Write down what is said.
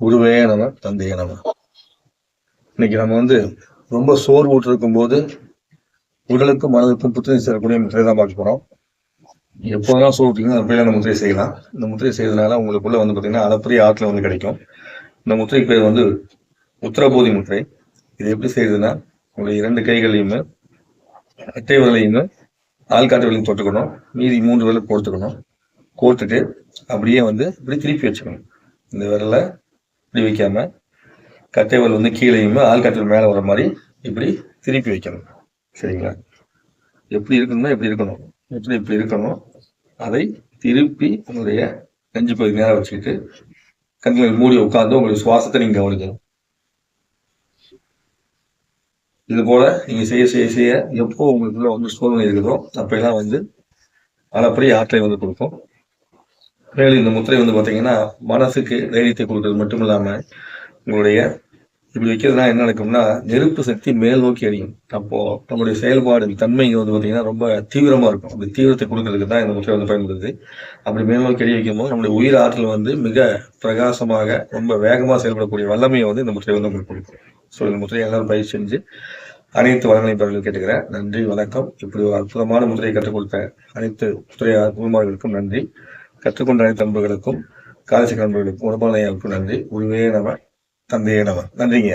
குருவே நம, தந்தையே நம. இன்னைக்கு நம்ம ரொம்ப சோர்வூட்டு இருக்கும் போது உடலுக்கும் மனதுக்கும் புத்துணர்ச்சி தரக்கூடிய முத்திரை தான் பார்க்க போறோம். எப்போதெல்லாம் சோர்வுட்டீங்கன்னா அந்த பேர் முத்திரை செய்யலாம். இந்த முத்திரை செய்யறதுனால உங்களுக்குள்ள பாத்தீங்கன்னா அளப்பரிய ஆற்றல் கிடைக்கும். இந்த முத்திரைக்கு பேர் உத்தரபோதி முத்திரை. இது எப்படி செய்யுதுன்னா, உங்களுடைய 2 கைகளையுமே அட்டை விரலையுமே ஆள்காட்டு விரலையும் தொட்டுக்கணும். மீதி 3 விரலை கோர்த்துக்கணும். கோர்த்துட்டு அப்படியே இப்படி திருப்பி வச்சுக்கணும். இந்த விரலை இப்படி வைக்காம கட்டை விரல் கீழேயுமே ஆள்காட்டு மேல வர மாதிரி இப்படி திருப்பி வைக்கணும். சரிங்களா? எப்படி இருக்கணும்னா எப்படி இருக்கணும், இப்படி இருக்கணும். அதை திருப்பி உங்களுடைய நெஞ்சு பகுதி நேரம் வச்சுக்கிட்டு கண்களை மூடி உட்கார்ந்து உங்களுடைய சுவாசத்தை நீங்க கவனிக்கணும். இது போல நீங்க செய்ய செய்ய செய்ய எப்போ உங்களுக்குள்ள சோதனை இருக்குதோ அப்பெல்லாம் அளப்பரிய ஆற்றலை கொடுக்கும். மேலும் இந்த முத்திரை பாத்தீங்கன்னா மனசுக்கு தைரியத்தை கொடுக்கறது மட்டும் இல்லாம உங்களுடைய இப்படி வைக்கிறதுனா என்ன நடக்கும்னா நெருப்பு சக்தி மேல் நோக்கி அடிக்கும். அப்போ நம்மளுடைய செயல்பாடு தன்மை பாத்தீங்கன்னா ரொம்ப தீவிரமா இருக்கும். அப்படி தீவிரத்தை கொடுக்கறதுக்கு தான் இந்த முத்திரை பயன்படுது. அப்படி மேல் நோக்கி அடி வைக்கும் போது நம்மளுடைய உயிர் ஆற்றல் மிக பிரகாசமாக ரொம்ப வேகமா செயல்படக்கூடிய வல்லமையை இந்த முத்திரை உங்களுக்கு கொடுக்கும். ஸோ இந்த முத்திரையை எல்லாரும் பயிற்சி செஞ்சு அனைத்து வளங்களையும் பெறல் கேட்டுக்கிறேன். நன்றி, வணக்கம். இப்படி ஒரு அற்புதமான முத்திரையை கற்றுக் கொடுத்த அனைத்து முத்திரை குருமார்களுக்கும் நன்றி. கற்றுக்கொண்ட அனைத்து நண்பர்களுக்கும், காலசிக்க நண்பர்களுக்கும், உடம்புக்கும் நன்றி. குருவே நம, தந்தையே நம. நன்றிங்க.